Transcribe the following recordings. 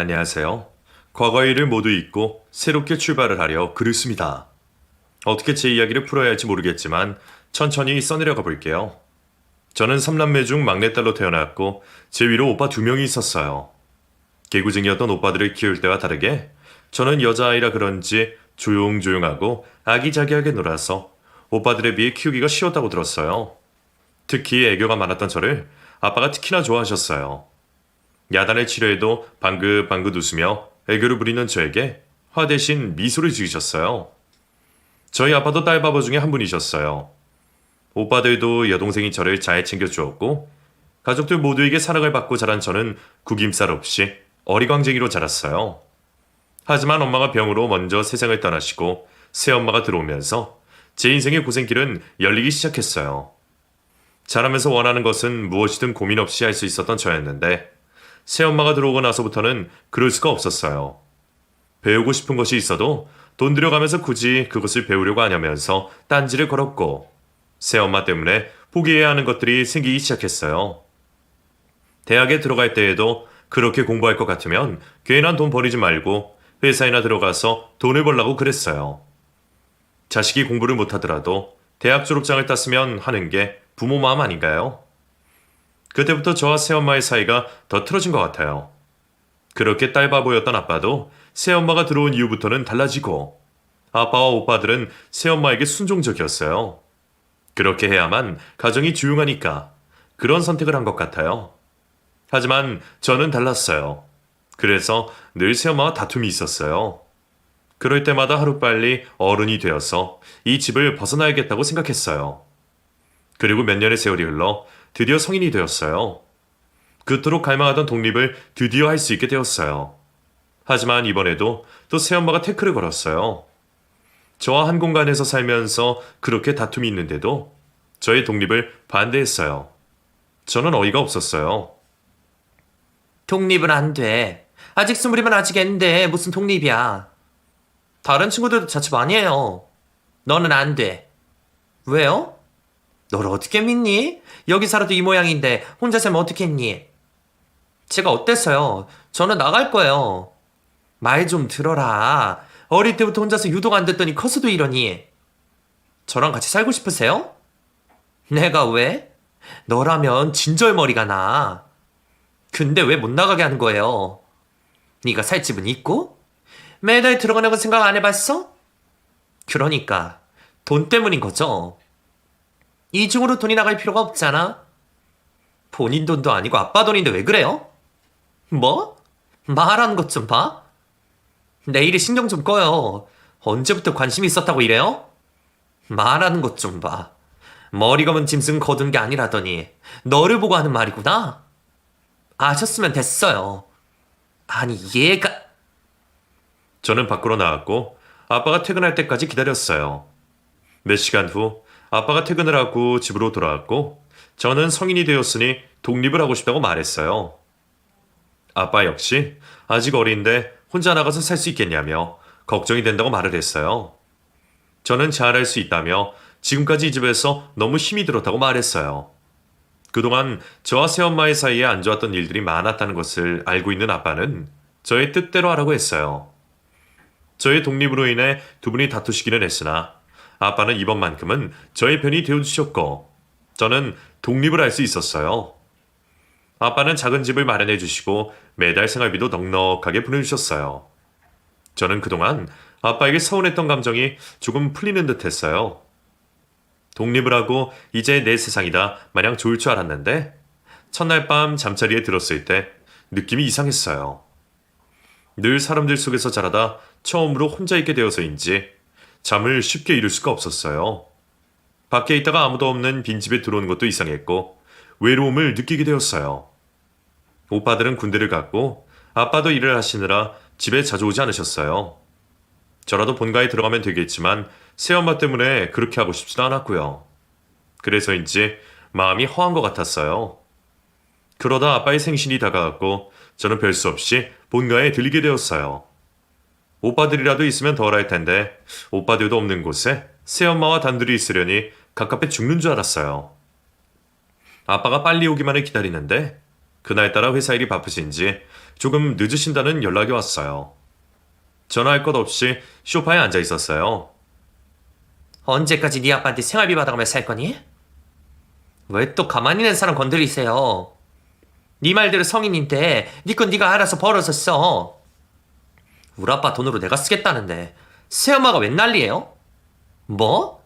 안녕하세요. 과거의 일을 모두 잊고 새롭게 출발을 하려 글을 씁니다. 어떻게 제 이야기를 풀어야 할지 모르겠지만 천천히 써내려가 볼게요. 저는 3남매 중 막내딸로 태어났고 제 위로 오빠 2명이 있었어요. 개구쟁이였던 오빠들을 키울 때와 다르게 저는 여자아이라 그런지 조용조용하고 아기자기하게 놀아서 오빠들에 비해 키우기가 쉬웠다고 들었어요. 특히 애교가 많았던 저를 아빠가 특히나 좋아하셨어요. 야단을 치료해도 방긋방긋 웃으며 애교를 부리는 저에게 화 대신 미소를 지으셨어요. 저희 아빠도 딸바보 중에 한 분이셨어요. 오빠들도 여동생이 저를 잘 챙겨주었고 가족들 모두에게 사랑을 받고 자란 저는 구김살 없이 어리광쟁이로 자랐어요. 하지만 엄마가 병으로 먼저 세상을 떠나시고 새엄마가 들어오면서 제 인생의 고생길은 열리기 시작했어요. 자라면서 원하는 것은 무엇이든 고민 없이 할 수 있었던 저였는데 새엄마가 들어오고 나서부터는 그럴 수가 없었어요. 배우고 싶은 것이 있어도 돈 들여가면서 굳이 그것을 배우려고 하냐면서 딴지를 걸었고 새엄마 때문에 포기해야 하는 것들이 생기기 시작했어요. 대학에 들어갈 때에도 그렇게 공부할 것 같으면 괜한 돈 버리지 말고 회사에나 들어가서 돈을 벌라고 그랬어요. 자식이 공부를 못하더라도 대학 졸업장을 땄으면 하는 게 부모 마음 아닌가요? 그때부터 저와 새엄마의 사이가 더 틀어진 것 같아요. 그렇게 딸바보였던 아빠도 새엄마가 들어온 이후부터는 달라지고 아빠와 오빠들은 새엄마에게 순종적이었어요. 그렇게 해야만 가정이 조용하니까 그런 선택을 한 것 같아요. 하지만 저는 달랐어요. 그래서 늘 새엄마와 다툼이 있었어요. 그럴 때마다 하루빨리 어른이 되어서 이 집을 벗어나야겠다고 생각했어요. 그리고 몇 년의 세월이 흘러 드디어 성인이 되었어요. 그토록 갈망하던 독립을 드디어 할 수 있게 되었어요. 하지만 이번에도 또 새엄마가 태클을 걸었어요. 저와 한 공간에서 살면서 그렇게 다툼이 있는데도 저의 독립을 반대했어요. 저는 어이가 없었어요. 독립은 안 돼. 아직 스물이면 아직 앤데 무슨 독립이야. 다른 친구들도 자취 많이 해요. 너는 안 돼. 왜요? 너를 어떻게 믿니? 여기 살아도 이 모양인데 혼자 살면 어떻겠니? 제가 어땠어요? 저는 나갈 거예요. 말 좀 들어라. 어릴 때부터 혼자서 유도가 안 됐더니 커서도 이러니. 저랑 같이 살고 싶으세요? 내가 왜? 너라면 진절머리가 나. 근데 왜 못 나가게 하는 거예요? 네가 살 집은 있고? 매달 들어가는 건 생각 안 해봤어? 그러니까 돈 때문인 거죠. 이중으로 돈이 나갈 필요가 없잖아. 본인 돈도 아니고 아빠 돈인데 왜 그래요? 뭐? 말하는 것 좀 봐. 내 일에 신경 좀 꺼요. 언제부터 관심이 있었다고 이래요? 말하는 것 좀 봐. 머리 검은 짐승 거둔 게 아니라더니 너를 보고 하는 말이구나. 아셨으면 됐어요. 아니 얘가 저는 밖으로 나왔고 아빠가 퇴근할 때까지 기다렸어요. 몇 시간 후 아빠가 퇴근을 하고 집으로 돌아왔고 저는 성인이 되었으니 독립을 하고 싶다고 말했어요. 아빠 역시 아직 어린데 혼자 나가서 살 수 있겠냐며 걱정이 된다고 말을 했어요. 저는 잘할 수 있다며 지금까지 이 집에서 너무 힘이 들었다고 말했어요. 그동안 저와 새엄마의 사이에 안 좋았던 일들이 많았다는 것을 알고 있는 아빠는 저의 뜻대로 하라고 했어요. 저의 독립으로 인해 두 분이 다투시기는 했으나 아빠는 이번만큼은 저의 편이 되어주셨고 저는 독립을 할 수 있었어요. 아빠는 작은 집을 마련해 주시고 매달 생활비도 넉넉하게 보내주셨어요. 저는 그동안 아빠에게 서운했던 감정이 조금 풀리는 듯 했어요. 독립을 하고 이제 내 세상이다 마냥 좋을 줄 알았는데 첫날 밤 잠자리에 들었을 때 느낌이 이상했어요. 늘 사람들 속에서 자라다 처음으로 혼자 있게 되어서인지 잠을 쉽게 이룰 수가 없었어요. 밖에 있다가 아무도 없는 빈집에 들어오는 것도 이상했고 외로움을 느끼게 되었어요. 오빠들은 군대를 갔고 아빠도 일을 하시느라 집에 자주 오지 않으셨어요. 저라도 본가에 들어가면 되겠지만 새엄마 때문에 그렇게 하고 싶지도 않았고요. 그래서인지 마음이 허한 것 같았어요. 그러다 아빠의 생신이 다가왔고 저는 별 수 없이 본가에 들리게 되었어요. 오빠들이라도 있으면 덜할 텐데 오빠들도 없는 곳에 새엄마와 단둘이 있으려니 갑갑해 죽는 줄 알았어요. 아빠가 빨리 오기만을 기다리는데 그날따라 회사 일이 바쁘신지 조금 늦으신다는 연락이 왔어요. 전화할 것 없이 소파에 앉아 있었어요. 언제까지 네 아빠한테 생활비 받아가며 살 거니? 왜 또 가만히 있는 사람 건드리세요? 네 말대로 성인인데 네 건 네가 알아서 벌어서 써. 우리 아빠 돈으로 내가 쓰겠다는데 새엄마가 웬 난리예요? 뭐?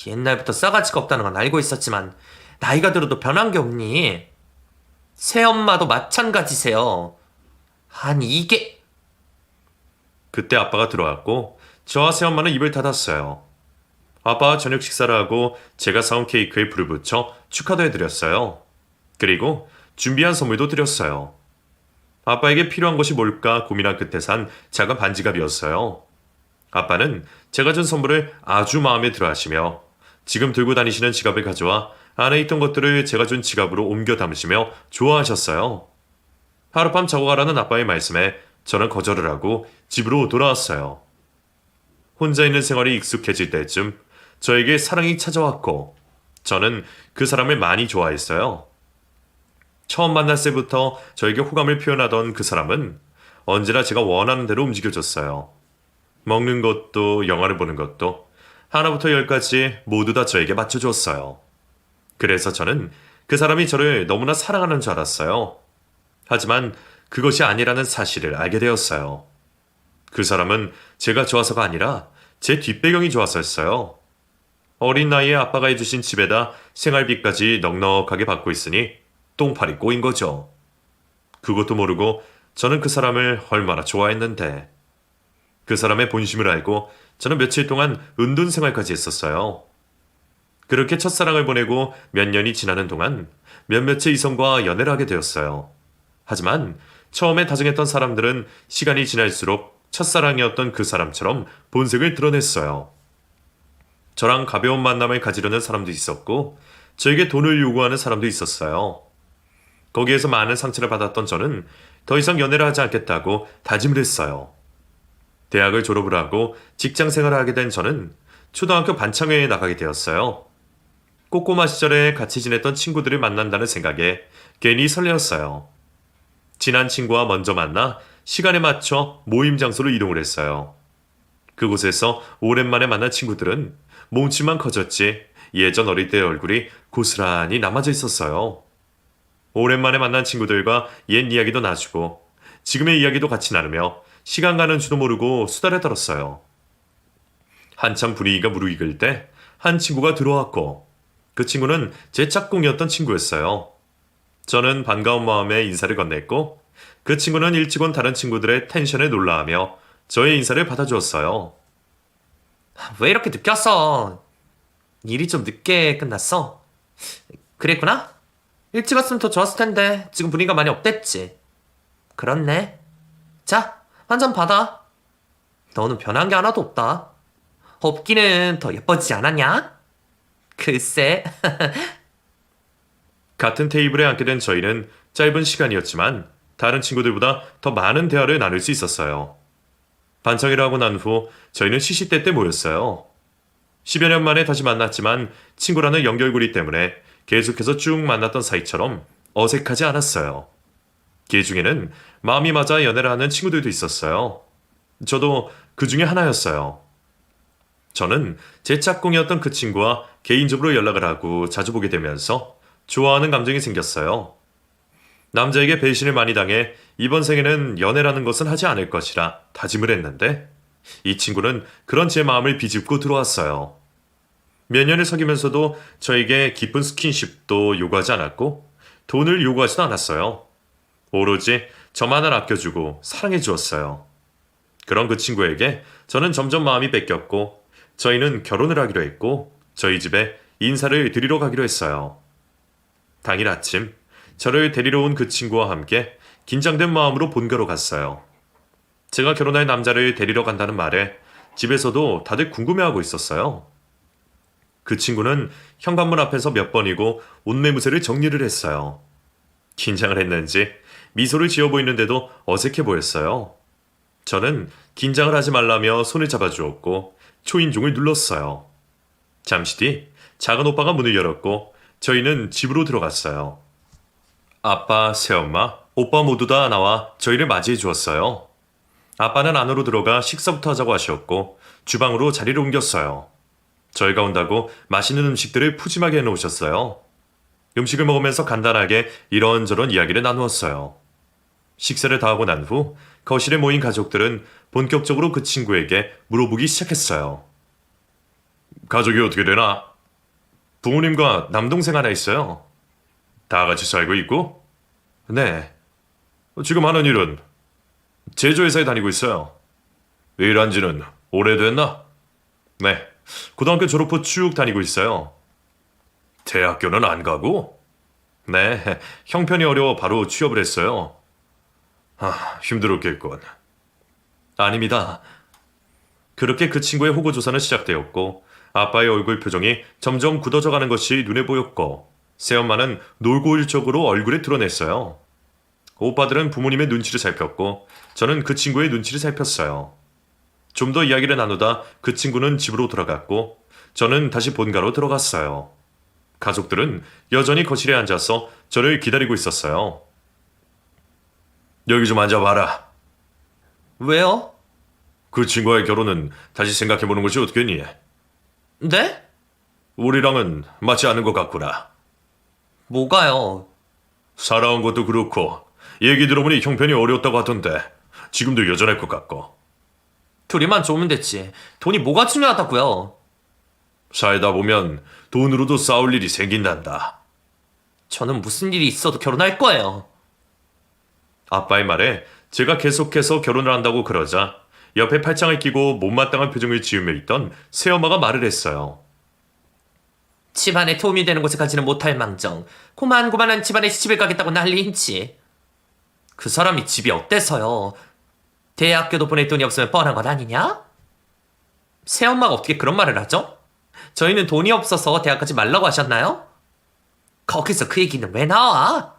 옛날부터 싸가지가 없다는 건 알고 있었지만 나이가 들어도 변한 게 없니? 새엄마도 마찬가지세요. 아니 이게... 그때 아빠가 들어왔고 저와 새엄마는 입을 닫았어요. 아빠와 저녁 식사를 하고 제가 사온 케이크에 불을 붙여 축하도 해드렸어요. 그리고 준비한 선물도 드렸어요. 아빠에게 필요한 것이 뭘까 고민한 끝에 산 작은 반지갑이었어요. 아빠는 제가 준 선물을 아주 마음에 들어 하시며 지금 들고 다니시는 지갑을 가져와 안에 있던 것들을 제가 준 지갑으로 옮겨 담으시며 좋아하셨어요. 하룻밤 자고 가라는 아빠의 말씀에 저는 거절을 하고 집으로 돌아왔어요. 혼자 있는 생활이 익숙해질 때쯤 저에게 사랑이 찾아왔고 저는 그 사람을 많이 좋아했어요. 처음 만났을 때부터 저에게 호감을 표현하던 그 사람은 언제나 제가 원하는 대로 움직여줬어요. 먹는 것도 영화를 보는 것도 하나부터 열까지 모두 다 저에게 맞춰주었어요. 그래서 저는 그 사람이 저를 너무나 사랑하는 줄 알았어요. 하지만 그것이 아니라는 사실을 알게 되었어요. 그 사람은 제가 좋아서가 아니라 제 뒷배경이 좋아서였어요. 어린 나이에 아빠가 해주신 집에다 생활비까지 넉넉하게 받고 있으니 똥파리 꼬인 거죠. 그것도 모르고 저는 그 사람을 얼마나 좋아했는데. 그 사람의 본심을 알고 저는 며칠 동안 은둔 생활까지 했었어요. 그렇게 첫사랑을 보내고 몇 년이 지나는 동안 몇몇의 이성과 연애를 하게 되었어요. 하지만 처음에 다정했던 사람들은 시간이 지날수록 첫사랑이었던 그 사람처럼 본색을 드러냈어요. 저랑 가벼운 만남을 가지려는 사람도 있었고 저에게 돈을 요구하는 사람도 있었어요. 거기에서 많은 상처를 받았던 저는 더 이상 연애를 하지 않겠다고 다짐을 했어요. 대학을 졸업을 하고 직장 생활을 하게 된 저는 초등학교 반창회에 나가게 되었어요. 꼬꼬마 시절에 같이 지냈던 친구들을 만난다는 생각에 괜히 설레었어요. 친한 친구와 먼저 만나 시간에 맞춰 모임 장소로 이동을 했어요. 그곳에서 오랜만에 만난 친구들은 몸집만 커졌지 예전 어릴 때의 얼굴이 고스란히 남아져 있었어요. 오랜만에 만난 친구들과 옛 이야기도 나누고 지금의 이야기도 같이 나누며 시간 가는 줄도 모르고 수다를 떨었어요. 한참 분위기가 무르익을 때 한 친구가 들어왔고 그 친구는 제 짝꿍이었던 친구였어요. 저는 반가운 마음에 인사를 건넸고 그 친구는 일찍 온 다른 친구들의 텐션에 놀라하며 저의 인사를 받아주었어요. 왜 이렇게 늦게 왔어? 일이 좀 늦게 끝났어? 그랬구나? 일찍 왔으면 더 좋았을 텐데 지금 분위기가 많이 업됐지. 그렇네. 자, 한 잔 받아. 너는 변한 게 하나도 없다. 없기는 더 예뻐지지 않았냐? 글쎄. 같은 테이블에 앉게 된 저희는 짧은 시간이었지만 다른 친구들보다 더 많은 대화를 나눌 수 있었어요. 반성회를 하고 난 후 저희는 시시때때 모였어요. 10여 년 만에 다시 만났지만 친구라는 연결고리 때문에 계속해서 쭉 만났던 사이처럼 어색하지 않았어요. 그 중에는 마음이 맞아 연애를 하는 친구들도 있었어요. 저도 그 중에 하나였어요. 저는 제 짝꿍이었던 그 친구와 개인적으로 연락을 하고 자주 보게 되면서 좋아하는 감정이 생겼어요. 남자에게 배신을 많이 당해 이번 생에는 연애라는 것은 하지 않을 것이라 다짐을 했는데 이 친구는 그런 제 마음을 비집고 들어왔어요. 몇 년을 사귀면서도 저에게 깊은 스킨십도 요구하지 않았고 돈을 요구하지도 않았어요. 오로지 저만을 아껴주고 사랑해 주었어요. 그런 그 친구에게 저는 점점 마음이 뺏겼고 저희는 결혼을 하기로 했고 저희 집에 인사를 드리러 가기로 했어요. 당일 아침 저를 데리러 온 그 친구와 함께 긴장된 마음으로 본가로 갔어요. 제가 결혼할 남자를 데리러 간다는 말에 집에서도 다들 궁금해하고 있었어요. 그 친구는 현관문 앞에서 몇 번이고 옷매무새를 정리를 했어요. 긴장을 했는지 미소를 지어 보이는데도 어색해 보였어요. 저는 긴장을 하지 말라며 손을 잡아주었고 초인종을 눌렀어요. 잠시 뒤 작은 오빠가 문을 열었고 저희는 집으로 들어갔어요. 아빠, 새엄마, 오빠 모두 다 나와 저희를 맞이해 주었어요. 아빠는 안으로 들어가 식사부터 하자고 하셨고 주방으로 자리를 옮겼어요. 저희가 온다고 맛있는 음식들을 푸짐하게 해놓으셨어요. 음식을 먹으면서 간단하게 이런저런 이야기를 나누었어요. 식사를 다 하고 난 후 거실에 모인 가족들은 본격적으로 그 친구에게 물어보기 시작했어요. 가족이 어떻게 되나? 부모님과 남동생 하나 있어요. 다 같이 살고 있고? 네. 지금 하는 일은 제조회사에 다니고 있어요. 일한 지는 오래됐나? 네. 고등학교 졸업 후 쭉 다니고 있어요. 대학교는 안 가고? 네. 형편이 어려워 바로 취업을 했어요. 힘들었겠군. 아닙니다. 그렇게 그 친구의 호구조사는 시작되었고 아빠의 얼굴 표정이 점점 굳어져 가는 것이 눈에 보였고 새엄마는 놀고일적으로 얼굴에 드러냈어요. 오빠들은 부모님의 눈치를 살폈고 저는 그 친구의 눈치를 살폈어요. 좀 더 이야기를 나누다 그 친구는 집으로 돌아갔고 저는 다시 본가로 들어갔어요. 가족들은 여전히 거실에 앉아서 저를 기다리고 있었어요. 여기 좀 앉아봐라. 왜요? 그 친구와의 결혼은 다시 생각해보는 것이 어떻겠니? 네? 우리랑은 맞지 않은 것 같구나. 뭐가요? 살아온 것도 그렇고 얘기 들어보니 형편이 어려웠다고 하던데 지금도 여전할 것 같고. 둘이만 좋으면 됐지. 돈이 뭐가 중요하다고요? 살다 보면 돈으로도 싸울 일이 생긴단다. 저는 무슨 일이 있어도 결혼할 거예요. 아빠의 말에 제가 계속해서 결혼을 한다고 그러자 옆에 팔짱을 끼고 못마땅한 표정을 지으며 있던 새엄마가 말을 했어요. 집안에 도움이 되는 곳에 가지는 못할 망정 고만고만한 집안에 시집을 가겠다고 난리인지. 그 사람이 집이 어때서요? 대학교도 보낼 돈이 없으면 뻔한 건 아니냐? 새엄마가 어떻게 그런 말을 하죠? 저희는 돈이 없어서 대학 가지 말라고 하셨나요? 거기서 그 얘기는 왜 나와?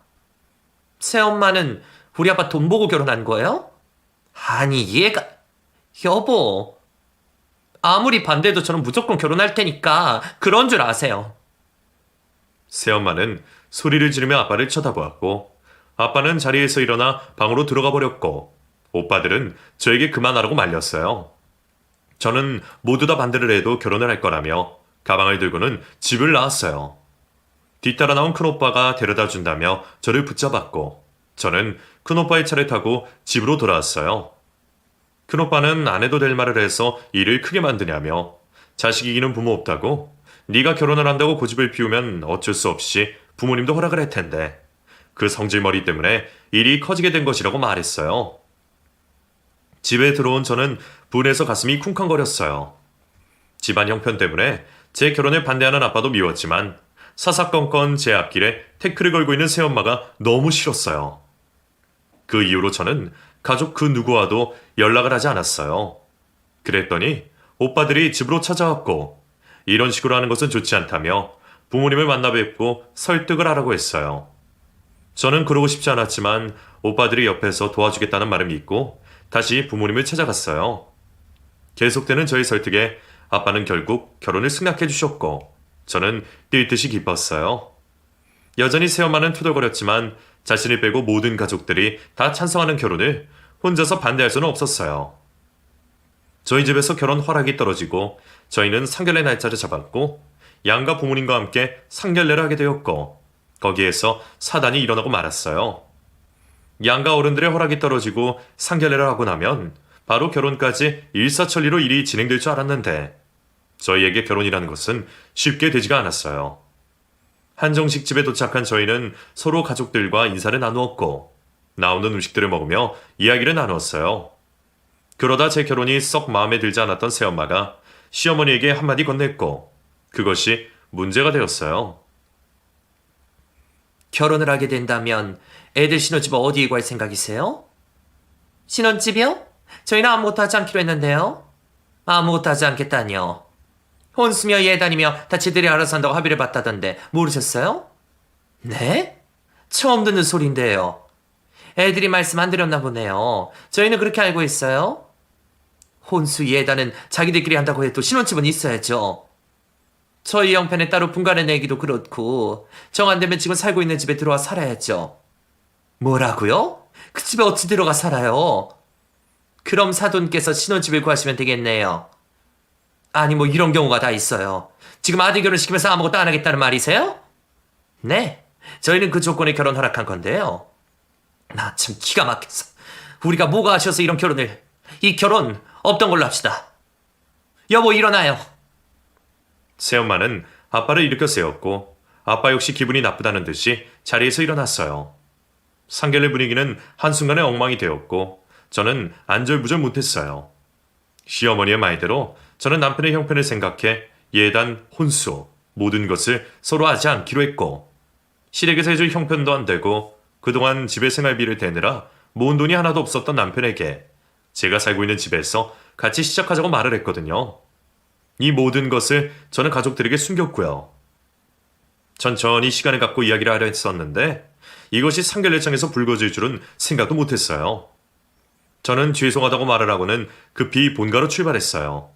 새엄마는 우리 아빠 돈 보고 결혼한 거예요? 아니 얘가... 여보, 아무리 반대해도 저는 무조건 결혼할 테니까 그런 줄 아세요. 새엄마는 소리를 지르며 아빠를 쳐다보았고 아빠는 자리에서 일어나 방으로 들어가 버렸고 오빠들은 저에게 그만하라고 말렸어요. 저는 모두 다 반대를 해도 결혼을 할 거라며 가방을 들고는 집을 나왔어요. 뒤따라 나온 큰오빠가 데려다 준다며 저를 붙잡았고 저는 큰오빠의 차를 타고 집으로 돌아왔어요. 큰오빠는 안 해도 될 말을 해서 일을 크게 만드냐며 자식 이기는 부모 없다고 네가 결혼을 한다고 고집을 피우면 어쩔 수 없이 부모님도 허락을 할 텐데 그 성질머리 때문에 일이 커지게 된 것이라고 말했어요. 집에 들어온 저는 분해서 가슴이 쿵쾅거렸어요. 집안 형편 때문에 제 결혼을 반대하는 아빠도 미웠지만 사사건건 제 앞길에 태클을 걸고 있는 새엄마가 너무 싫었어요. 그 이후로 저는 가족 그 누구와도 연락을 하지 않았어요. 그랬더니 오빠들이 집으로 찾아왔고 이런 식으로 하는 것은 좋지 않다며 부모님을 만나 뵙고 설득을 하라고 했어요. 저는 그러고 싶지 않았지만 오빠들이 옆에서 도와주겠다는 말을 믿고 다시 부모님을 찾아갔어요. 계속되는 저의 설득에 아빠는 결국 결혼을 승낙해 주셨고 저는 뛸 듯이 기뻤어요. 여전히 새엄마는 투덜거렸지만 자신을 빼고 모든 가족들이 다 찬성하는 결혼을 혼자서 반대할 수는 없었어요. 저희 집에서 결혼 허락이 떨어지고 저희는 상견례 날짜를 잡았고 양가 부모님과 함께 상견례를 하게 되었고 거기에서 사단이 일어나고 말았어요. 양가 어른들의 허락이 떨어지고 상견례를 하고 나면 바로 결혼까지 일사천리로 일이 진행될 줄 알았는데 저희에게 결혼이라는 것은 쉽게 되지가 않았어요. 한정식 집에 도착한 저희는 서로 가족들과 인사를 나누었고 나오는 음식들을 먹으며 이야기를 나누었어요. 그러다 제 결혼이 썩 마음에 들지 않았던 새엄마가 시어머니에게 한마디 건넸고 그것이 문제가 되었어요. 결혼을 하게 된다면 애들 신혼집 어디에 구할 생각이세요? 신혼집이요? 저희는 아무것도 하지 않기로 했는데요. 아무것도 하지 않겠다니요. 혼수며 예단이며 다 지들이 알아서 한다고 합의를 봤다던데 모르셨어요? 네? 처음 듣는 소린데요. 애들이 말씀 안 드렸나 보네요. 저희는 그렇게 알고 있어요. 혼수 예단은 자기들끼리 한다고 해도 신혼집은 있어야죠. 저희 형편에 따로 분가를 내기도 그렇고 정 안 되면 지금 살고 있는 집에 들어와 살아야죠. 뭐라고요? 그 집에 어찌 들어가 살아요? 그럼 사돈께서 신혼집을 구하시면 되겠네요. 아니 뭐 이런 경우가 다 있어요. 지금 아들 결혼시키면서 아무것도 안 하겠다는 말이세요? 네, 저희는 그 조건에 결혼 허락한 건데요. 나 참 기가 막혔어. 우리가 뭐가 아쉬워서 이런 결혼을. 이 결혼 없던 걸로 합시다. 여보 일어나요. 새엄마는 아빠를 일으켜 세웠고 아빠 역시 기분이 나쁘다는 듯이 자리에서 일어났어요. 상견례 분위기는 한순간에 엉망이 되었고 저는 안절부절 못했어요. 시어머니의 말대로 저는 남편의 형편을 생각해 예단, 혼수 모든 것을 서로 하지 않기로 했고 시댁에서 해줄 형편도 안 되고 그동안 집에 생활비를 대느라 모은 돈이 하나도 없었던 남편에게 제가 살고 있는 집에서 같이 시작하자고 말을 했거든요. 이 모든 것을 저는 가족들에게 숨겼고요. 천천히 시간을 갖고 이야기를 하려 했었는데 이것이 상견례장에서 불거질 줄은 생각도 못했어요. 저는 죄송하다고 말을 하고는 급히 본가로 출발했어요.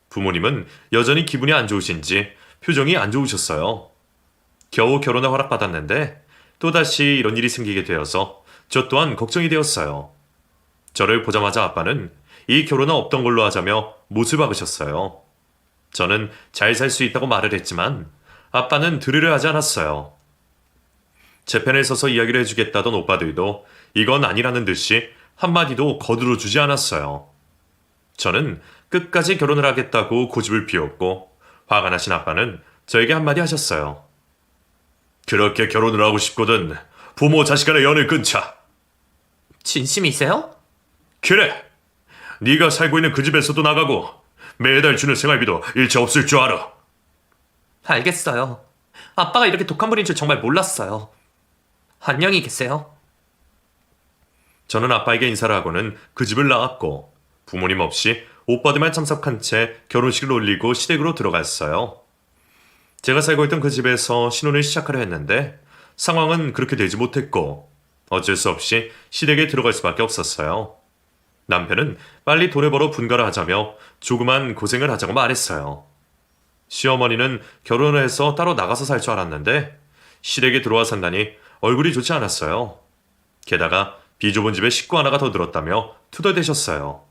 부모님은 여전히 기분이 안 좋으신지 표정이 안 좋으셨어요. 겨우 결혼을 허락받았는데 또다시 이런 일이 생기게 되어서 저 또한 걱정이 되었어요. 저를 보자마자 아빠는 이 결혼은 없던 걸로 하자며 못을 박으셨어요. 저는 잘 살 수 있다고 말을 했지만 아빠는 들으려 하지 않았어요. 제 편에 서서 이야기를 해주겠다던 오빠들도 이건 아니라는 듯이 한마디도 거들어 주지 않았어요. 저는 끝까지 결혼을 하겠다고 고집을 피웠고 화가 나신 아빠는 저에게 한마디 하셨어요. 그렇게 결혼을 하고 싶거든 부모 자식 간의 연을 끊자. 진심이세요? 그래. 네가 살고 있는 그 집에서도 나가고 매달 주는 생활비도 일체 없을 줄 알아. 알겠어요. 아빠가 이렇게 독한 분인 줄 정말 몰랐어요. 안녕히 계세요. 저는 아빠에게 인사를 하고는 그 집을 나왔고 부모님 없이 오빠들만 참석한 채 결혼식을 올리고 시댁으로 들어갔어요. 제가 살고 있던 그 집에서 신혼을 시작하려 했는데 상황은 그렇게 되지 못했고 어쩔 수 없이 시댁에 들어갈 수밖에 없었어요. 남편은 빨리 돈을 벌어 분가를 하자며 조그만 고생을 하자고 말했어요. 시어머니는 결혼을 해서 따로 나가서 살 줄 알았는데 시댁에 들어와 산다니 얼굴이 좋지 않았어요. 게다가 비좁은 집에 식구 하나가 더 늘었다며 투덜대셨어요.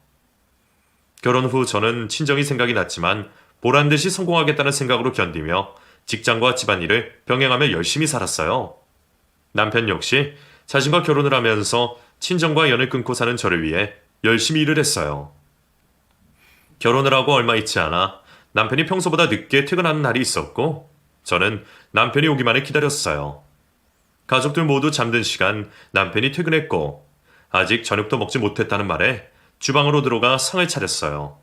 결혼 후 저는 친정이 생각이 났지만 보란듯이 성공하겠다는 생각으로 견디며 직장과 집안일을 병행하며 열심히 살았어요. 남편 역시 자신과 결혼을 하면서 친정과 연을 끊고 사는 저를 위해 열심히 일을 했어요. 결혼을 하고 얼마 있지 않아 남편이 평소보다 늦게 퇴근하는 날이 있었고 저는 남편이 오기만을 기다렸어요. 가족들 모두 잠든 시간 남편이 퇴근했고 아직 저녁도 먹지 못했다는 말에 주방으로 들어가 상을 차렸어요.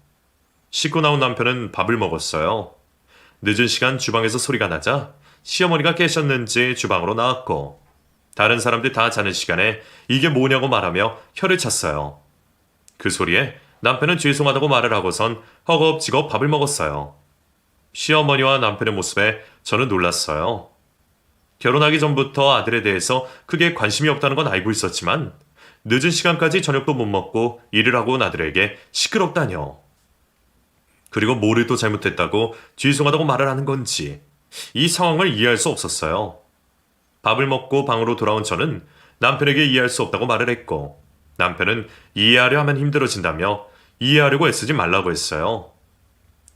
씻고 나온 남편은 밥을 먹었어요. 늦은 시간 주방에서 소리가 나자 시어머니가 깨셨는지 주방으로 나왔고 다른 사람들 다 자는 시간에 이게 뭐냐고 말하며 혀를 찼어요. 그 소리에 남편은 죄송하다고 말을 하고선 허겁지겁 밥을 먹었어요. 시어머니와 남편의 모습에 저는 놀랐어요. 결혼하기 전부터 아들에 대해서 크게 관심이 없다는 건 알고 있었지만 늦은 시간까지 저녁도 못 먹고 일을 하고 온 아들에게 시끄럽다뇨. 그리고 뭐를 또 잘못했다고 죄송하다고 말을 하는 건지 이 상황을 이해할 수 없었어요. 밥을 먹고 방으로 돌아온 저는 남편에게 이해할 수 없다고 말을 했고 남편은 이해하려 하면 힘들어진다며 이해하려고 애쓰지 말라고 했어요.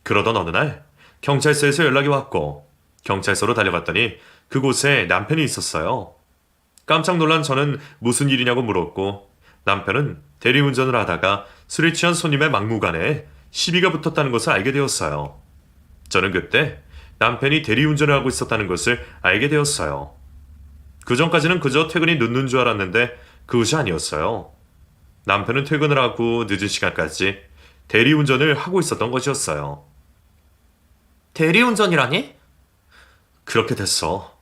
그러던 어느 날 경찰서에서 연락이 왔고 경찰서로 달려갔더니 그곳에 남편이 있었어요. 깜짝 놀란 저는 무슨 일이냐고 물었고 남편은 대리운전을 하다가 술에 취한 손님의 막무가내에 시비가 붙었다는 것을 알게 되었어요. 저는 그때 남편이 대리운전을 하고 있었다는 것을 알게 되었어요. 그전까지는 그저 퇴근이 늦는 줄 알았는데 그것이 아니었어요. 남편은 퇴근을 하고 늦은 시간까지 대리운전을 하고 있었던 것이었어요. 대리운전이라니? 그렇게 됐어.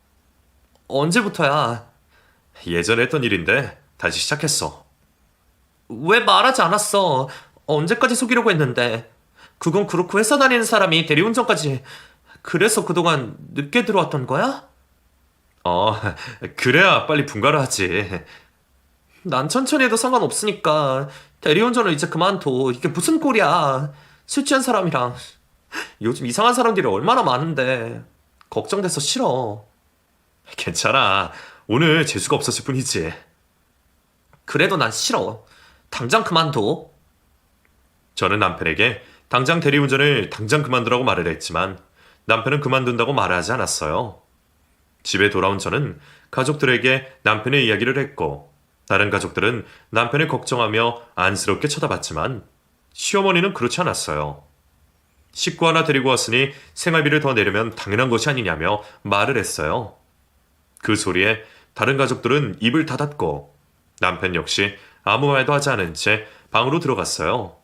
언제부터야? 예전에 했던 일인데 다시 시작했어. 왜 말하지 않았어? 언제까지 속이려고 했는데. 그건 그렇고 회사 다니는 사람이 대리운전까지. 그래서 그동안 늦게 들어왔던 거야? 그래야 빨리 분가를 하지. 난 천천히 해도 상관없으니까 대리운전을 이제 그만둬. 이게 무슨 꼴이야. 술 취한 사람이랑. 요즘 이상한 사람들이 얼마나 많은데. 걱정돼서 싫어. 괜찮아. 오늘 재수가 없었을 뿐이지. 그래도 난 싫어. 당장 그만둬. 저는 남편에게 당장 대리운전을 당장 그만두라고 말을 했지만 남편은 그만둔다고 말하지 않았어요. 집에 돌아온 저는 가족들에게 남편의 이야기를 했고 다른 가족들은 남편을 걱정하며 안쓰럽게 쳐다봤지만 시어머니는 그렇지 않았어요. 식구 하나 데리고 왔으니 생활비를 더 내려면 당연한 것이 아니냐며 말을 했어요. 그 소리에 다른 가족들은 입을 닫았고 남편 역시 아무 말도 하지 않은 채 방으로 들어갔어요.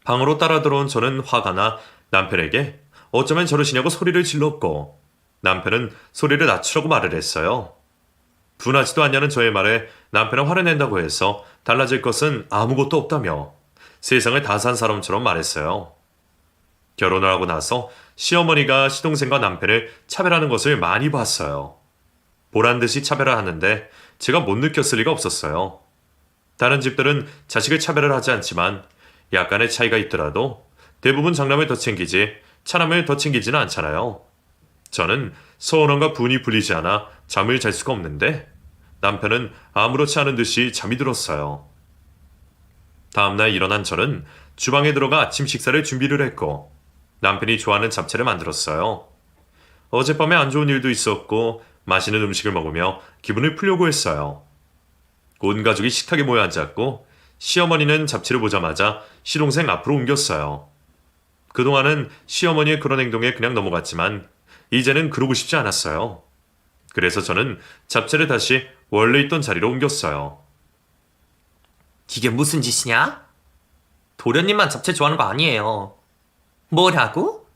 방으로 따라 들어온 저는 화가 나 남편에게 어쩌면 저러시냐고 소리를 질렀고 남편은 소리를 낮추라고 말을 했어요. 분하지도 않냐는 저의 말에 남편은 화를 낸다고 해서 달라질 것은 아무것도 없다며 세상을 다 산 사람처럼 말했어요. 결혼을 하고 나서 시어머니가 시동생과 남편을 차별하는 것을 많이 봤어요. 보란 듯이 차별을 하는데 제가 못 느꼈을 리가 없었어요. 다른 집들은 자식을 차별을 하지 않지만 약간의 차이가 있더라도 대부분 장남을 더 챙기지 차남을 더 챙기지는 않잖아요. 저는 서운함과 분이 풀리지 않아 잠을 잘 수가 없는데 남편은 아무렇지 않은 듯이 잠이 들었어요. 다음날 일어난 저는 주방에 들어가 아침 식사를 준비를 했고 남편이 좋아하는 잡채를 만들었어요. 어젯밤에 안 좋은 일도 있었고 맛있는 음식을 먹으며 기분을 풀려고 했어요. 온 가족이 식탁에 모여 앉았고 시어머니는 잡채를 보자마자 시동생 앞으로 옮겼어요. 그동안은 시어머니의 그런 행동에 그냥 넘어갔지만 이제는 그러고 싶지 않았어요. 그래서 저는 잡채를 다시 원래 있던 자리로 옮겼어요. 이게 무슨 짓이냐? 도련님만 잡채 좋아하는 거 아니에요. 뭐라고?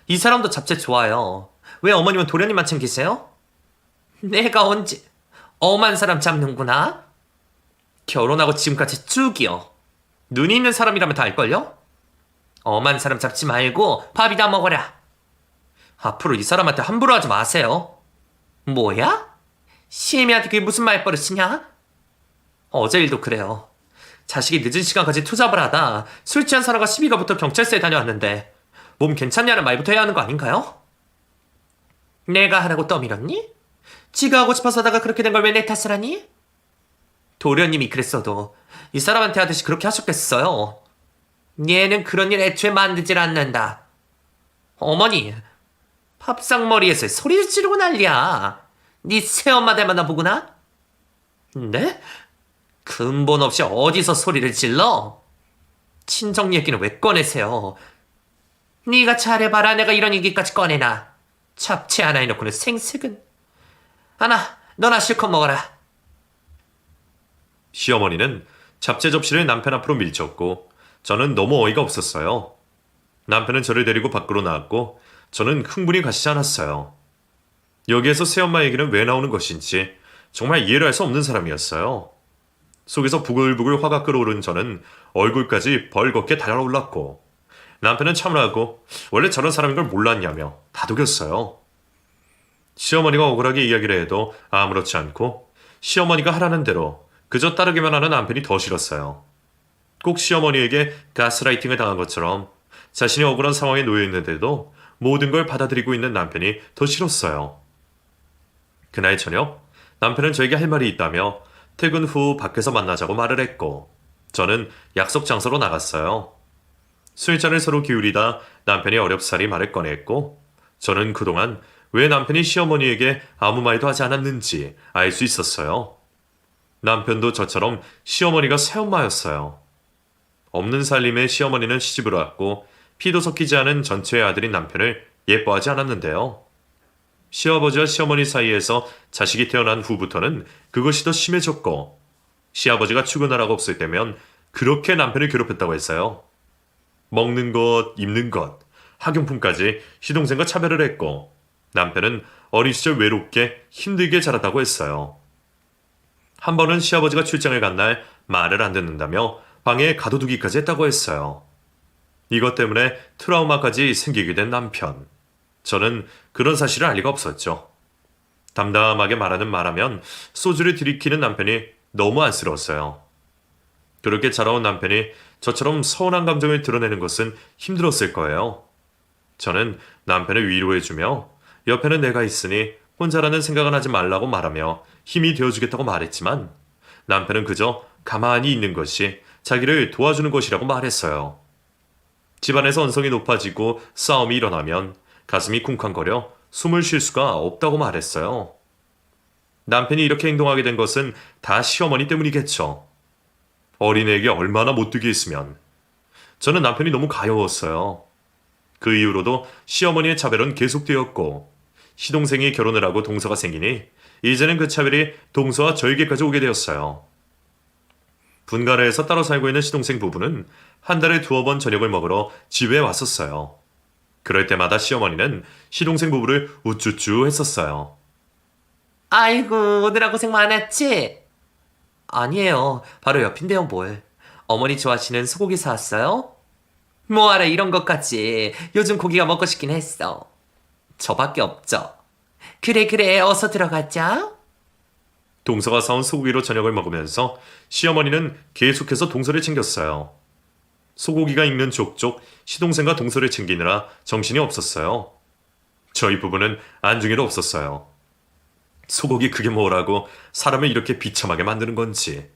이 사람도 잡채 좋아요. 왜 어머님은 도련님만 챙기세요? 내가 언제 엄한 사람 잡는구나? 결혼하고 지금까지 쭉이요. 눈이 있는 사람이라면 다 알걸요? 엄한 사람 잡지 말고 밥이나 먹어라. 앞으로 이 사람한테 함부로 하지 마세요. 뭐야? 시애미한테 그게 무슨 말버릇이냐? 어제 일도 그래요. 자식이 늦은 시간까지 투잡을 하다 술 취한 사람과 시비가 붙어 경찰서에 다녀왔는데 몸 괜찮냐는 말부터 해야 하는 거 아닌가요? 내가 하라고 떠밀었니? 지가 하고 싶어서 하다가 그렇게 된 걸 왜 내 탓을 하니? 도련님이 그랬어도 이 사람한테 하듯이 그렇게 하셨겠어요. 얘는 그런 일 애초에 만들질 않는다. 어머니, 밥상머리에서 소리를 지르고 난리야. 네 새엄마 닮았나 보구나? 네? 근본 없이 어디서 소리를 질러? 친정 얘기는 왜 꺼내세요? 네가 잘해봐라. 내가 이런 얘기까지 꺼내나. 잡채 하나 해놓고는 생색은. 하나, 너나 실컷 먹어라. 시어머니는 잡채 접시를 남편 앞으로 밀쳤고 저는 너무 어이가 없었어요. 남편은 저를 데리고 밖으로 나왔고 저는 흥분이 가시지 않았어요. 여기에서 새엄마 얘기는 왜 나오는 것인지 정말 이해를 할 수 없는 사람이었어요. 속에서 부글부글 화가 끓어오른 저는 얼굴까지 벌겋게 달아올랐고 남편은 참으라고 원래 저런 사람인 걸 몰랐냐며 다독였어요. 시어머니가 억울하게 이야기를 해도 아무렇지 않고 시어머니가 하라는 대로 그저 따르기만 하는 남편이 더 싫었어요. 꼭 시어머니에게 가스라이팅을 당한 것처럼 자신이 억울한 상황에 놓여 있는데도 모든 걸 받아들이고 있는 남편이 더 싫었어요. 그날 저녁 남편은 저에게 할 말이 있다며 퇴근 후 밖에서 만나자고 말을 했고 저는 약속 장소로 나갔어요. 술잔을 서로 기울이다 남편이 어렵사리 말을 꺼냈고 저는 그동안 왜 남편이 시어머니에게 아무 말도 하지 않았는지 알 수 있었어요. 남편도 저처럼 시어머니가 새엄마였어요. 없는 살림에 시어머니는 시집을 왔고 피도 섞이지 않은 전처의 아들인 남편을 예뻐하지 않았는데요. 시아버지와 시어머니 사이에서 자식이 태어난 후부터는 그것이 더 심해졌고 시아버지가 출근하라고 없을 때면 그렇게 남편을 괴롭혔다고 했어요. 먹는 것, 입는 것, 학용품까지 시동생과 차별을 했고 남편은 어린 시절 외롭게 힘들게 자랐다고 했어요. 한 번은 시아버지가 출장을 간 날 말을 안 듣는다며 방에 가둬두기까지 했다고 했어요. 이것 때문에 트라우마까지 생기게 된 남편. 저는 그런 사실을 알 리가 없었죠. 담담하게 말하는 말하면 소주를 들이키는 남편이 너무 안쓰러웠어요. 그렇게 자라온 남편이 저처럼 서운한 감정을 드러내는 것은 힘들었을 거예요. 저는 남편을 위로해주며 옆에는 내가 있으니 혼자라는 생각은 하지 말라고 말하며 힘이 되어주겠다고 말했지만 남편은 그저 가만히 있는 것이 자기를 도와주는 것이라고 말했어요. 집안에서 언성이 높아지고 싸움이 일어나면 가슴이 쿵쾅거려 숨을 쉴 수가 없다고 말했어요. 남편이 이렇게 행동하게 된 것은 다 시어머니 때문이겠죠. 어린애에게 얼마나 못되게 했으면. 저는 남편이 너무 가여웠어요. 그 이후로도 시어머니의 차별은 계속되었고 시동생이 결혼을 하고 동서가 생기니 이제는 그 차별이 동서와 저에게까지 오게 되었어요. 분가르에서 따로 살고 있는 시동생 부부는 한 달에 2번 저녁을 먹으러 집에 왔었어요. 그럴 때마다 시어머니는 시동생 부부를 우쭈쭈 했었어요. 아이고, 오느라 고생 많았지? 아니에요. 바로 옆인데요, 뭘. 어머니 좋아하시는 소고기 사왔어요? 뭐하러 이런 것까지. 요즘 고기가 먹고 싶긴 했어. 저밖에 없죠. 그래, 어서 들어가자. 동서가 사온 소고기로 저녁을 먹으면서 시어머니는 계속해서 동서를 챙겼어요. 소고기가 익는 족족 시동생과 동서를 챙기느라 정신이 없었어요. 저희 부부는 안중에도 없었어요. 소고기 그게 뭐라고 사람을 이렇게 비참하게 만드는 건지.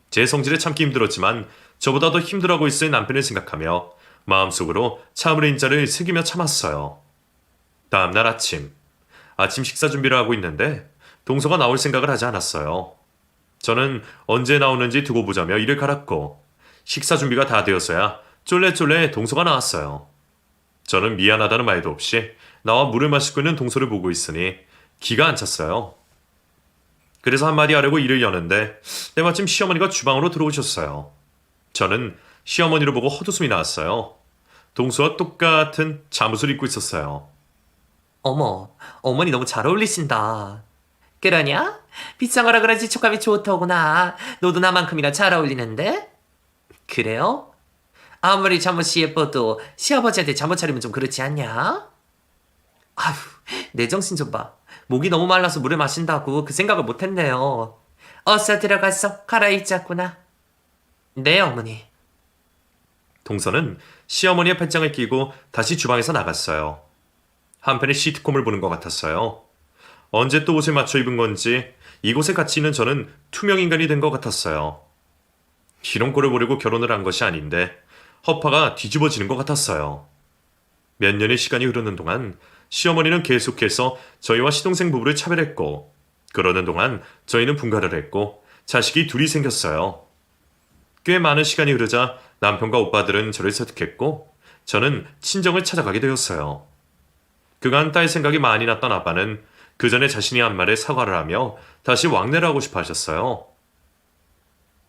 제 성질에 참기 힘들었지만 저보다 더 힘들어하고 있을 남편을 생각하며 마음속으로 참을 인자를 새기며 참았어요. 다음날 아침 식사 준비를 하고 있는데 동서가 나올 생각을 하지 않았어요. 저는 언제 나오는지 두고 보자며 이를 갈았고 식사 준비가 다 되었어야 쫄래쫄래 동서가 나왔어요. 저는 미안하다는 말도 없이 나와 물을 마시고 있는 동서를 보고 있으니 기가 안 찼어요. 그래서 한마디 하려고 이를 여는데 때마침 시어머니가 주방으로 들어오셨어요. 저는 시어머니를 보고 헛웃음이 나왔어요. 동서와 똑같은 잠옷을 입고 있었어요. 어머, 어머니 너무 잘 어울리신다. 그러냐? 비싼 거라 그런지 촉감이 좋더구나. 너도 나만큼이나 잘 어울리는데? 그래요? 아무리 잠옷이 예뻐도 시아버지한테 잠옷 차리면 좀 그렇지 않냐? 아휴, 내 정신 좀 봐. 목이 너무 말라서 물을 마신다고 그 생각을 못했네요. 어서 들어가서 갈아입자꾸나. 네, 어머니. 동서는 시어머니의 팔짱을 끼고 다시 주방에서 나갔어요. 한편의 시트콤을 보는 것 같았어요. 언제 또 옷을 맞춰 입은 건지 이곳에 같이 있는 저는 투명 인간이 된 것 같았어요. 이런 꼴을 보려고 결혼을 한 것이 아닌데 허파가 뒤집어지는 것 같았어요. 몇 년의 시간이 흐르는 동안 시어머니는 계속해서 저희와 시동생 부부를 차별했고 그러는 동안 저희는 분가를 했고 자식이 둘이 생겼어요. 꽤 많은 시간이 흐르자 남편과 오빠들은 저를 설득했고 저는 친정을 찾아가게 되었어요. 그간 딸 생각이 많이 났던 아빠는 그 전에 자신이 한 말에 사과를 하며 다시 왕래를 하고 싶어 하셨어요.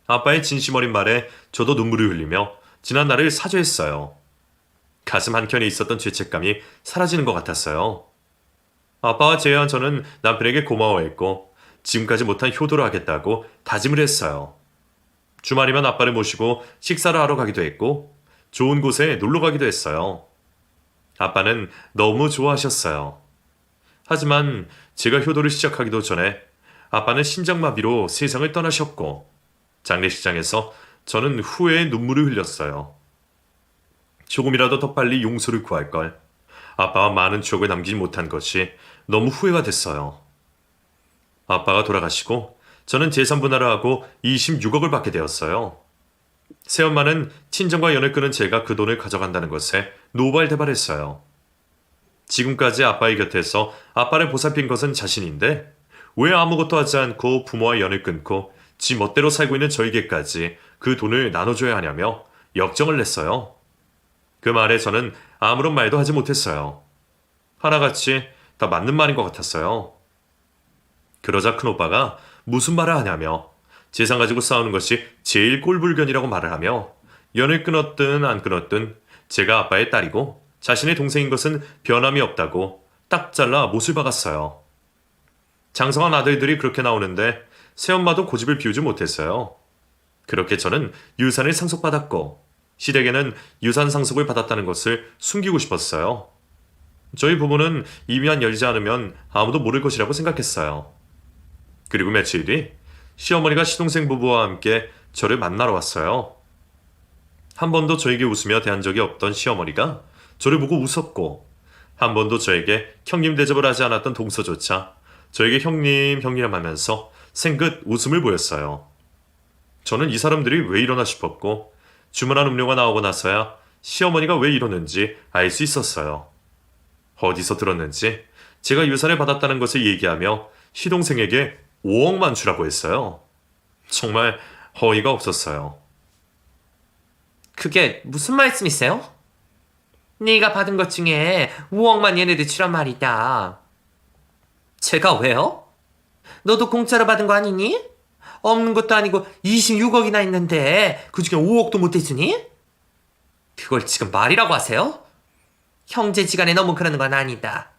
아빠의 진심 어린 말에 저도 눈물을 흘리며 지난 날을 사죄했어요. 가슴 한켠에 있었던 죄책감이 사라지는 것 같았어요. 아빠와 제외한 저는 남편에게 고마워했고 지금까지 못한 효도를 하겠다고 다짐을 했어요. 주말이면 아빠를 모시고 식사를 하러 가기도 했고 좋은 곳에 놀러 가기도 했어요. 아빠는 너무 좋아하셨어요. 하지만 제가 효도를 시작하기도 전에 아빠는 심장마비로 세상을 떠나셨고 장례식장에서 저는 후회의 눈물을 흘렸어요. 조금이라도 더 빨리 용서를 구할 걸. 아빠와 많은 추억을 남기지 못한 것이 너무 후회가 됐어요. 아빠가 돌아가시고 저는 재산 분할을 하고 26억을 받게 되었어요. 새엄마는 친정과 연을 끊은 제가 그 돈을 가져간다는 것에 노발대발했어요. 지금까지 아빠의 곁에서 아빠를 보살핀 것은 자신인데 왜 아무것도 하지 않고 부모와 연을 끊고 지 멋대로 살고 있는 저에게까지 그 돈을 나눠줘야 하냐며 역정을 냈어요. 그 말에 저는 아무런 말도 하지 못했어요. 하나같이 다 맞는 말인 것 같았어요. 그러자 큰오빠가 무슨 말을 하냐며 재산 가지고 싸우는 것이 제일 꼴불견이라고 말을 하며 연을 끊었든 안 끊었든 제가 아빠의 딸이고 자신의 동생인 것은 변함이 없다고 딱 잘라 못을 박았어요. 장성한 아들들이 그렇게 나오는데 새엄마도 고집을 피우지 못했어요. 그렇게 저는 유산을 상속받았고 시댁에는 유산 상속을 받았다는 것을 숨기고 싶었어요. 저희 부부는 입만 열지 않으면 아무도 모를 것이라고 생각했어요. 그리고 며칠 뒤 시어머니가 시동생 부부와 함께 저를 만나러 왔어요. 한 번도 저에게 웃으며 대한 적이 없던 시어머니가 저를 보고 웃었고 한 번도 저에게 형님 대접을 하지 않았던 동서조차 저에게 형님 하면서 생긋 웃음을 보였어요. 저는 이 사람들이 왜 이러나 싶었고 주문한 음료가 나오고 나서야 시어머니가 왜 이러는지 알 수 있었어요. 어디서 들었는지 제가 유산을 받았다는 것을 얘기하며 시동생에게 5억만 주라고 했어요. 정말 어이가 없었어요. 그게 무슨 말씀이세요? 네가 받은 것 중에 5억만 얘네들 주란 말이다. 제가 왜요? 너도 공짜로 받은 거 아니니? 없는 것도 아니고 26억이나 있는데 그중에 5억도 못 해주니? 그걸 지금 말이라고 하세요? 형제지간에 너무 그러는 건 아니다.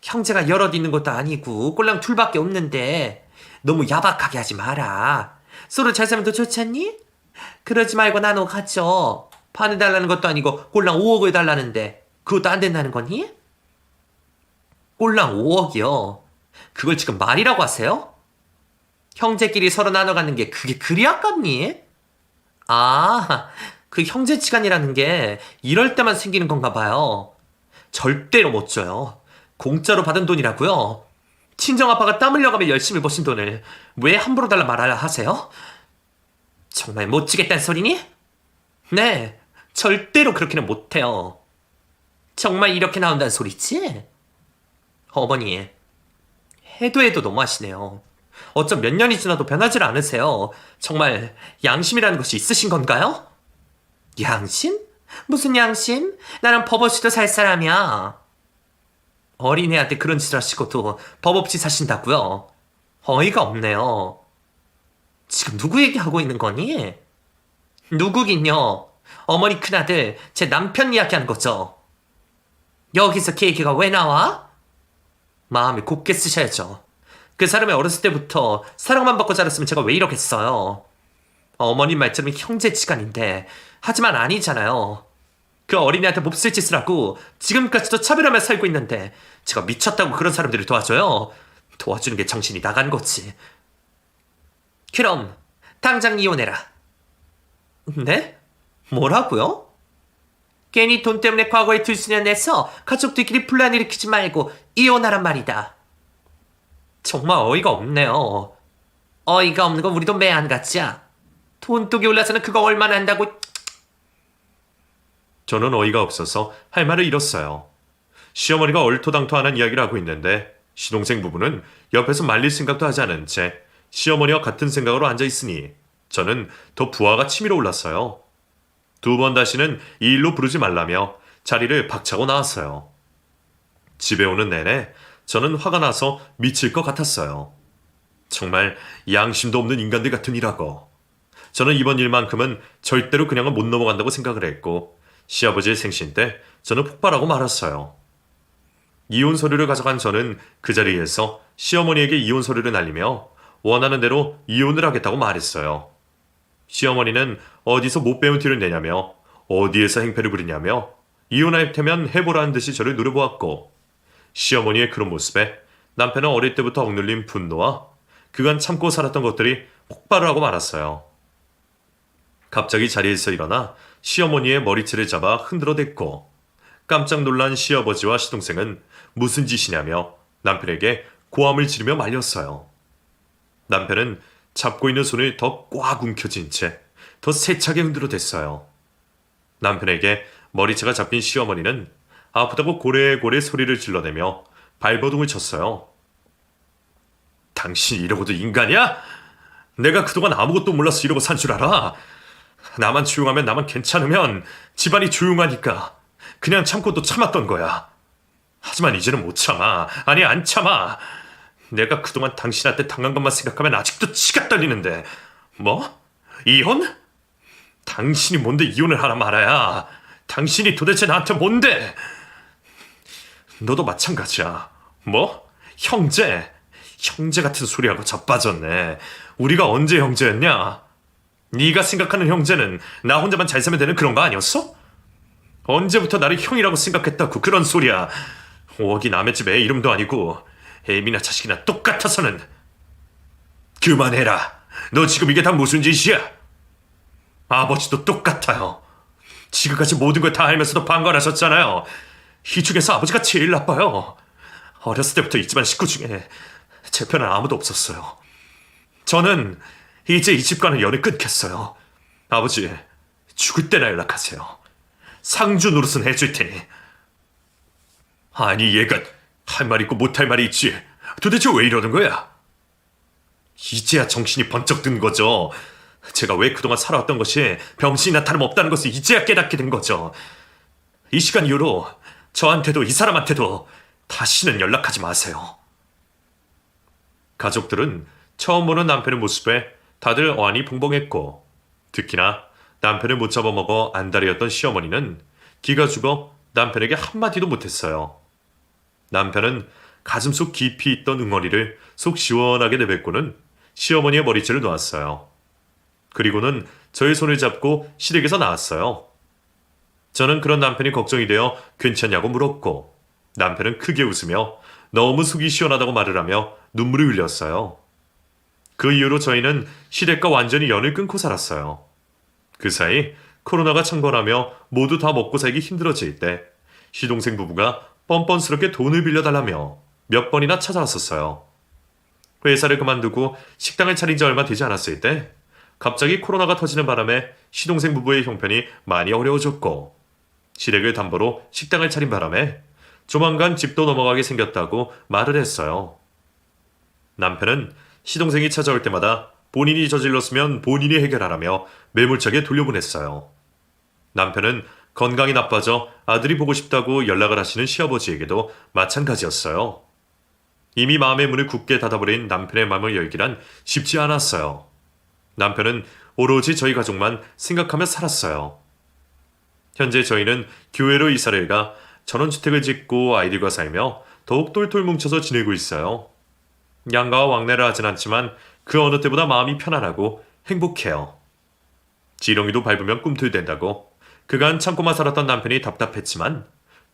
형제가 여럿 있는 것도 아니고 꼴랑 둘밖에 없는데 너무 야박하게 하지 마라. 서로 잘 살면 더 좋지 않니? 그러지 말고 나눠 가져. 반해달라는 것도 아니고 꼴랑 5억을 달라는데 그것도 안 된다는 거니? 꼴랑 5억이요. 그걸 지금 말이라고 하세요? 형제끼리 서로 나눠 갖는 게 그게 그리 아깝니? 아, 그 형제지간이라는 게 이럴 때만 생기는 건가 봐요. 절대로 못 줘요. 공짜로 받은 돈이라고요. 친정아빠가 땀 흘려가며 열심히 버신 돈을 왜 함부로 달라 말하려 하세요? 정말 못 주겠다는 소리니? 네, 절대로 그렇게는 못해요. 정말 이렇게 나온다는 소리지? 어머니, 해도 해도 너무하시네요. 어쩜 몇 년이 지나도 변하질 않으세요. 정말 양심이라는 것이 있으신 건가요? 양심? 무슨 양심? 나랑 법 없이도 살 사람이야. 어린애한테 그런 짓을 하시고도 법 없이 사신다고요? 어이가 없네요. 지금 누구 얘기하고 있는 거니? 누구긴요. 어머니 큰아들, 제 남편 이야기하는 거죠. 여기서 걔 얘기가 왜 나와? 마음을 곱게 쓰셔야죠. 그 사람이 어렸을 때부터 사랑만 받고 자랐으면 제가 왜 이러겠어요. 어머님 말처럼 형제지간인데 하지만 아니잖아요. 그 어린애한테 몹쓸 짓을 하고 지금까지도 차별하며 살고 있는데 제가 미쳤다고 그런 사람들을 도와줘요? 도와주는 게 정신이 나간 거지. 그럼 당장 이혼해라. 네? 뭐라고요? 괜히 돈 때문에 과거에 들쑤냐 내서 가족들끼리 분란 일으키지 말고 이혼하란 말이다. 정말 어이가 없네요. 어이가 없는 건 우리도 매한 같지야. 돈독이 올라서는 그거 얼마나 한다고. 저는 어이가 없어서 할 말을 잃었어요. 시어머니가 얼토당토하는 이야기를 하고 있는데 시동생 부부는 옆에서 말릴 생각도 하지 않은 채 시어머니와 같은 생각으로 앉아 있으니 저는 더 부하가 치밀어 올랐어요. 2번 다시는 이 일로 부르지 말라며 자리를 박차고 나왔어요. 집에 오는 내내 저는 화가 나서 미칠 것 같았어요. 정말 양심도 없는 인간들 같은 이라고. 저는 이번 일만큼은 절대로 그냥은 못 넘어간다고 생각을 했고 시아버지의 생신 때 저는 폭발하고 말았어요. 이혼 서류를 가져간 저는 그 자리에서 시어머니에게 이혼 서류를 날리며 원하는 대로 이혼을 하겠다고 말했어요. 시어머니는 어디서 못 배운 티를 내냐며 어디에서 행패를 부리냐며 이혼할 테면 해보라는 듯이 저를 노려보았고 시어머니의 그런 모습에 남편은 어릴 때부터 억눌린 분노와 그간 참고 살았던 것들이 폭발을 하고 말았어요. 갑자기 자리에서 일어나 시어머니의 머리채를 잡아 흔들어댔고 깜짝 놀란 시아버지와 시동생은 무슨 짓이냐며 남편에게 고함을 지르며 말렸어요. 남편은 잡고 있는 손을 더 꽉 움켜쥔 채 더 세차게 흔들어댔어요. 남편에게 머리채가 잡힌 시어머니는 아프다고 고래고래 소리를 질러대며 발버둥을 쳤어요. 당신 이러고도 인간이야? 내가 그동안 아무것도 몰라서 이러고 산 줄 알아? 나만 조용하면 나만 괜찮으면 집안이 조용하니까 그냥 참고 또 참았던 거야. 하지만 이제는 못 참아. 아니 안 참아. 내가 그동안 당신한테 당한 것만 생각하면 아직도 치가 떨리는데. 뭐? 이혼? 당신이 뭔데 이혼을 하라 말아야. 당신이 도대체 나한테 뭔데? 너도 마찬가지야. 뭐? 형제? 형제 같은 소리하고 자빠졌네. 우리가 언제 형제였냐? 네가 생각하는 형제는 나 혼자만 잘 살면 되는 그런 거 아니었어? 언제부터 나를 형이라고 생각했다고 그런 소리야. 5억이 남의 집 애 이름도 아니고 애미나 자식이나 똑같아서는. 그만해라. 너 지금 이게 다 무슨 짓이야? 아버지도 똑같아요. 지금까지 모든 걸 다 알면서도 방관하셨잖아요. 이 중에서 아버지가 제일 나빠요. 어렸을 때부터 이 집안 식구 중에 제 편은 아무도 없었어요. 저는 이제 이 집과는 연을 끊겠어요. 아버지, 죽을 때나 연락하세요. 상주 노릇은 해줄 테니. 아니, 얘가 할 말 있고 못할 말이 있지. 도대체 왜 이러는 거야? 이제야 정신이 번쩍 든 거죠. 제가 왜 그동안 살아왔던 것이 병신이나 다름없다는 것을 이제야 깨닫게 된 거죠. 이 시간 이후로 저한테도 이 사람한테도 다시는 연락하지 마세요. 가족들은 처음 보는 남편의 모습에 다들 어안이 벙벙했고, 특히나 남편을 못 잡아먹어 안달이었던 시어머니는 기가 죽어 남편에게 한마디도 못했어요. 남편은 가슴속 깊이 있던 응어리를 속 시원하게 내뱉고는 시어머니의 머리채를 놓았어요. 그리고는 저의 손을 잡고 시댁에서 나왔어요. 저는 그런 남편이 걱정이 되어 괜찮냐고 물었고, 남편은 크게 웃으며 너무 속이 시원하다고 말을 하며 눈물이 흘렸어요. 그 이후로 저희는 시댁과 완전히 연을 끊고 살았어요. 그 사이 코로나가 창궐하며 모두 다 먹고 살기 힘들어질 때 시동생 부부가 뻔뻔스럽게 돈을 빌려달라며 몇 번이나 찾아왔었어요. 회사를 그만두고 식당을 차린 지 얼마 되지 않았을 때 갑자기 코로나가 터지는 바람에 시동생 부부의 형편이 많이 어려워졌고, 시댁을 담보로 식당을 차린 바람에 조만간 집도 넘어가게 생겼다고 말을 했어요. 남편은 시동생이 찾아올 때마다 본인이 저질렀으면 본인이 해결하라며 매몰차게 돌려보냈어요. 남편은 건강이 나빠져 아들이 보고 싶다고 연락을 하시는 시아버지에게도 마찬가지였어요. 이미 마음의 문을 굳게 닫아버린 남편의 마음을 열기란 쉽지 않았어요. 남편은 오로지 저희 가족만 생각하며 살았어요. 현재 저희는 교회로 이사를 가 전원주택을 짓고 아이들과 살며 더욱 똘똘 뭉쳐서 지내고 있어요. 양가와 왕래를 하진 않지만 그 어느 때보다 마음이 편안하고 행복해요. 지렁이도 밟으면 꿈틀댄다고 그간 참고만 살았던 남편이 답답했지만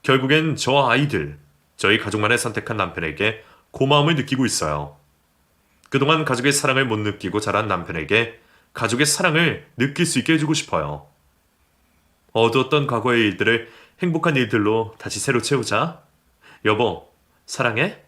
결국엔 저와 아이들, 저희 가족만을 선택한 남편에게 고마움을 느끼고 있어요. 그동안 가족의 사랑을 못 느끼고 자란 남편에게 가족의 사랑을 느낄 수 있게 해주고 싶어요. 어두웠던 과거의 일들을 행복한 일들로 다시 새로 채우자. 여보, 사랑해?